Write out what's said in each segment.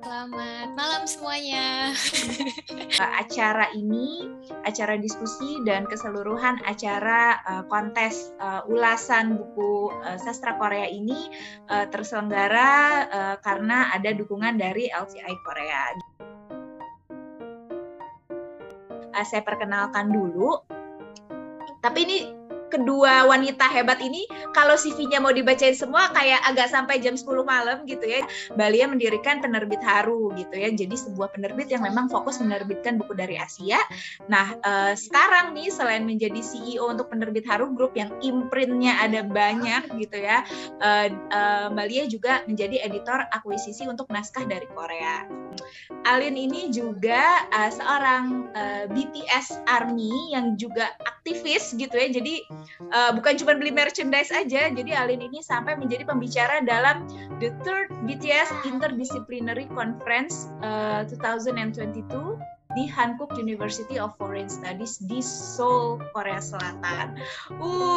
Selamat malam semuanya. Acara ini, acara diskusi dan keseluruhan acara kontes ulasan buku sastra Korea ini terselenggara karena ada dukungan dari LCI Korea. Saya perkenalkan dulu, tapi ini kedua wanita hebat ini kalau CV-nya mau dibacain semua kayak agak sampai jam 10 malam gitu ya. Mbak Lia mendirikan penerbit Haru gitu ya. Jadi sebuah penerbit yang memang fokus menerbitkan buku dari Asia. Nah, sekarang nih selain menjadi CEO untuk penerbit Haru Group yang imprintnya ada banyak gitu ya, Mbak Lia juga menjadi editor akuisisi untuk naskah dari Korea. Alin ini juga seorang BTS ARMY yang juga aktivis gitu ya. Jadi bukan cuma beli merchandise aja. Jadi Alin ini sampai menjadi pembicara dalam The Third BTS Interdisciplinary Conference 2022 di Hankook University of Foreign Studies di Seoul, Korea Selatan.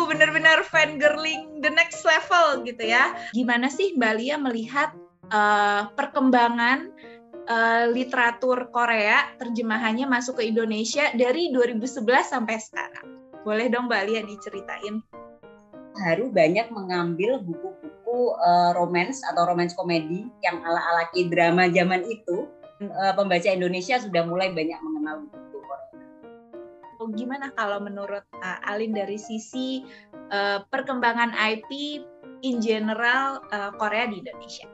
Benar-benar fangirling the next level gitu ya. Gimana sih Mbak Lia melihat perkembangan literatur Korea, terjemahannya masuk ke Indonesia dari 2011 sampai sekarang? Boleh dong Mbak Lia diceritain. Haru banyak mengambil buku-buku romance atau romance komedi yang ala-ala K-drama zaman itu. Pembaca Indonesia sudah mulai banyak mengenal buku Korea. Gimana kalau menurut Alin dari sisi perkembangan IP in general Korea di Indonesia?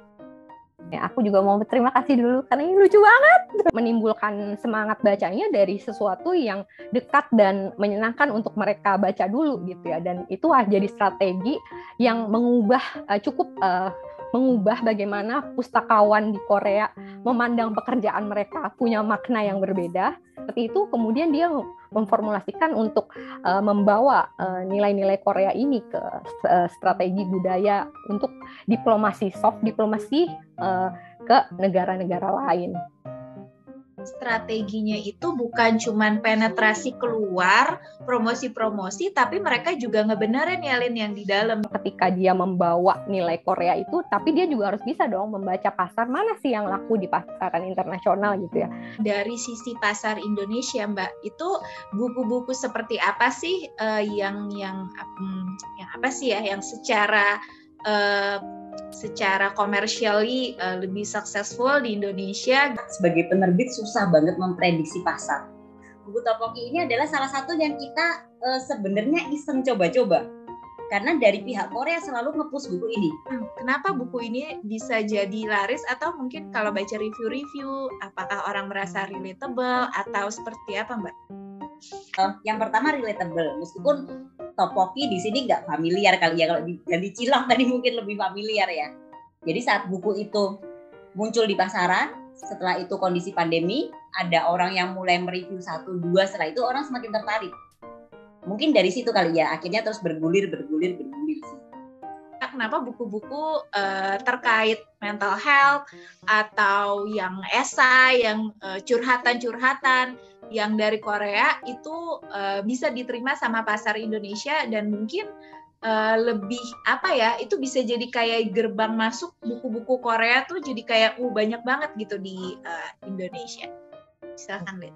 Aku juga mau berterima kasih dulu karena ini lucu banget. Menimbulkan semangat bacanya dari sesuatu yang dekat dan menyenangkan untuk mereka baca dulu gitu ya. Dan itu jadi strategi yang mengubah bagaimana pustakawan di Korea memandang pekerjaan mereka, punya makna yang berbeda. Seperti itu kemudian dia memformulasikan untuk membawa nilai-nilai Korea ini ke strategi budaya untuk diplomasi, soft diplomasi ke negara-negara lain. Strateginya itu bukan cuman penetrasi keluar, promosi-promosi, tapi mereka juga ngebenerin ya Lin yang di dalam. Ketika dia membawa nilai Korea itu, tapi dia juga harus bisa dong membaca pasar mana sih yang laku di pasaran internasional gitu ya. Dari sisi pasar Indonesia Mbak, itu buku-buku seperti apa sih yang apa sih ya yang secara commercially lebih successful di Indonesia? Sebagai penerbit susah banget memprediksi pasar. Buku Tteokbokki ini adalah salah satu yang kita sebenarnya iseng coba-coba. Karena dari pihak Korea selalu nge-push buku ini. Kenapa buku ini bisa jadi laris? Atau mungkin kalau baca review-review, apakah orang merasa relatable atau seperti apa Mbak? Yang pertama relatable, meskipun Tteokbokki di sini nggak familiar kali ya, kalau di Cilong tadi mungkin lebih familiar ya. Jadi saat buku itu muncul di pasaran, setelah itu kondisi pandemi, ada orang yang mulai mereview 1, 2, setelah itu orang semakin tertarik. Mungkin dari situ kali ya, akhirnya terus bergulir sih. Kenapa buku-buku terkait mental health atau yang esai, yang curhatan-curhatan yang dari Korea itu bisa diterima sama pasar Indonesia dan mungkin lebih itu bisa jadi kayak gerbang masuk buku-buku Korea tuh jadi kayak banyak banget gitu di Indonesia. Silakan Lin.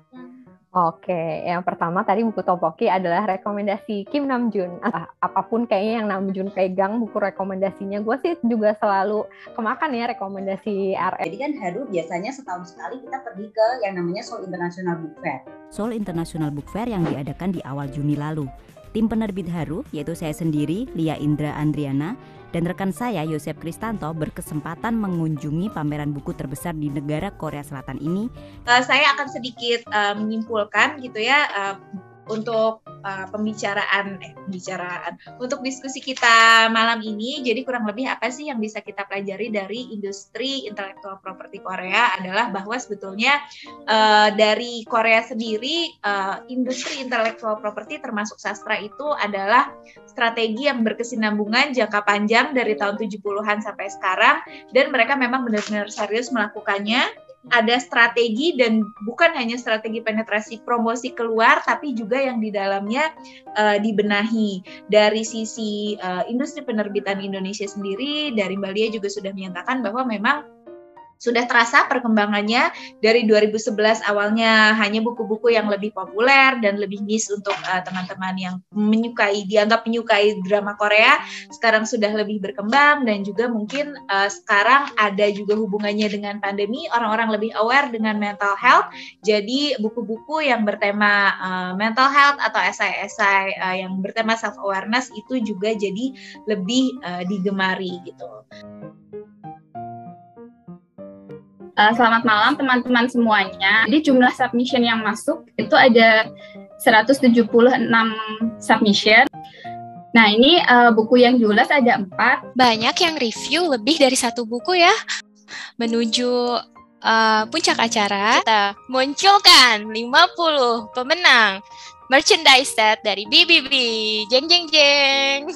Oke, yang pertama tadi buku Tteokbokki adalah rekomendasi Kim Namjoon. Apapun kayaknya yang Namjoon pegang buku rekomendasinya, gue sih juga selalu kemakan ya rekomendasi RM. Jadi kan Haru biasanya setahun sekali kita pergi ke yang namanya Seoul International Book Fair. Seoul International Book Fair yang diadakan di awal Juni lalu. Tim penerbit Haru, yaitu saya sendiri, Lia Indra Andriana, dan rekan saya Yosep Kristanto berkesempatan mengunjungi pameran buku terbesar di negara Korea Selatan ini. Saya akan sedikit menyimpulkan gitu ya untuk untuk diskusi kita malam ini. Jadi kurang lebih apa sih yang bisa kita pelajari dari industri intellectual property Korea adalah bahwa sebetulnya dari Korea sendiri industri intellectual property termasuk sastra itu adalah strategi yang berkesinambungan jangka panjang dari tahun 70-an sampai sekarang, dan mereka memang benar-benar serius melakukannya. Ada strategi dan bukan hanya strategi penetrasi promosi keluar, tapi juga yang di dalamnya dibenahi. Dari sisi industri penerbitan Indonesia sendiri, dari Mbak Lia juga sudah menyatakan bahwa memang sudah terasa perkembangannya dari 2011 awalnya hanya buku-buku yang lebih populer dan lebih niche untuk teman-teman yang dianggap menyukai drama Korea. Sekarang sudah lebih berkembang dan juga mungkin sekarang ada juga hubungannya dengan pandemi, orang-orang lebih aware dengan mental health. Jadi buku-buku yang bertema mental health atau esai-esai yang bertema self awareness itu juga jadi lebih digemari gitu. Selamat malam teman-teman semuanya. Jadi jumlah submission yang masuk itu ada 176 submission. Nah ini buku yang diulas ada 4. Banyak yang review lebih dari 1 buku ya. Menuju puncak acara, kita munculkan 50 pemenang merchandise set dari BBB. Jeng jeng jeng.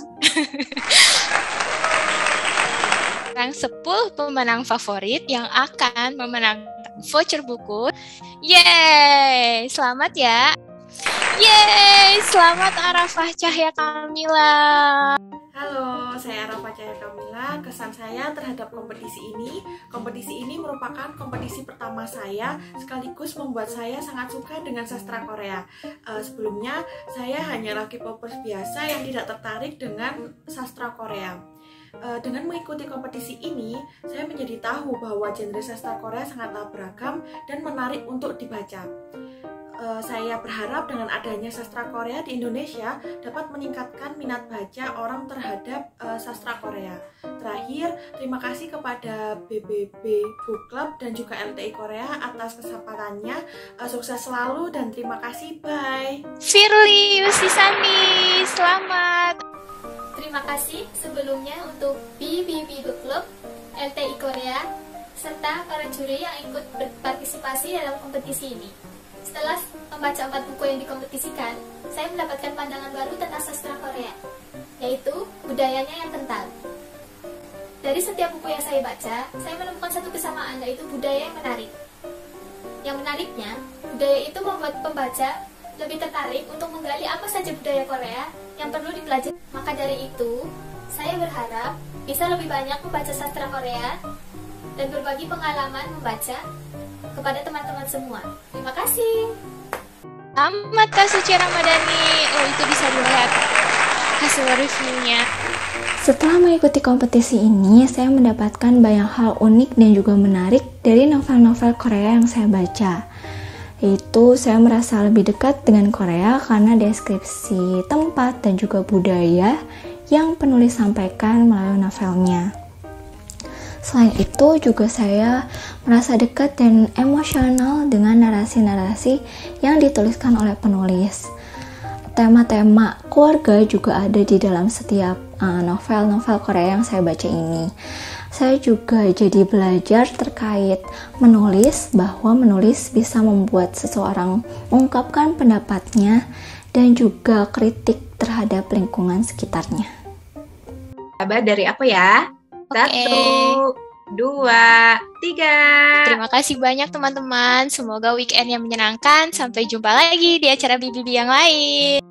Yang 10 pemenang favorit yang akan memenangkan voucher buku. Yeay, selamat ya. Yeay, selamat Arafah Cahya Kamila. Halo, saya Arafah Cahya Kamila. Kesan saya terhadap kompetisi ini merupakan kompetisi pertama saya, sekaligus membuat saya sangat suka dengan sastra Korea. Sebelumnya, saya hanyalah K-popers biasa yang tidak tertarik dengan sastra Korea. Dengan mengikuti kompetisi ini, saya menjadi tahu bahwa genre sastra Korea sangatlah beragam dan menarik untuk dibaca. Saya berharap dengan adanya sastra Korea di Indonesia dapat meningkatkan minat baca orang terhadap sastra Korea. Terakhir, terima kasih kepada BBB Book Club dan juga LTI Korea atas kesempatannya. Sukses selalu dan terima kasih. Bye. Firly Yustisani, selamat. Terima kasih sebelumnya untuk BBB Book Club, LTI Korea, serta para juri yang ikut berpartisipasi dalam kompetisi ini. Setelah membaca 4 buku yang dikompetisikan, saya mendapatkan pandangan baru tentang sastra Korea, yaitu budayanya yang kental. Dari setiap buku yang saya baca, saya menemukan satu kesamaan, yaitu budaya yang menarik. Yang menariknya, budaya itu membuat pembaca lebih tertarik untuk menggali apa saja budaya Korea yang perlu dipelajari. Maka dari itu, saya berharap bisa lebih banyak membaca sastra Korea dan berbagi pengalaman membaca kepada teman-teman semua. Terima kasih. Selamat Kak Suci Ramadhani. Oh, itu bisa dilihat hasil reviewnya. Setelah mengikuti kompetisi ini, saya mendapatkan banyak hal unik dan juga menarik dari novel-novel Korea yang saya baca. Itu saya merasa lebih dekat dengan Korea karena deskripsi tempat dan juga budaya yang penulis sampaikan melalui novelnya. Selain itu juga saya merasa dekat dan emosional dengan narasi-narasi yang dituliskan oleh penulis. Tema-tema keluarga juga ada di dalam setiap novel-novel Korea yang saya baca ini. Saya juga jadi belajar terkait menulis, bahwa menulis bisa membuat seseorang mengungkapkan pendapatnya dan juga kritik terhadap lingkungan sekitarnya. Sahabat dari aku ya. 1, 2, 3. Terima kasih banyak teman-teman. Semoga weekend yang menyenangkan. Sampai jumpa lagi di acara BBB yang lain.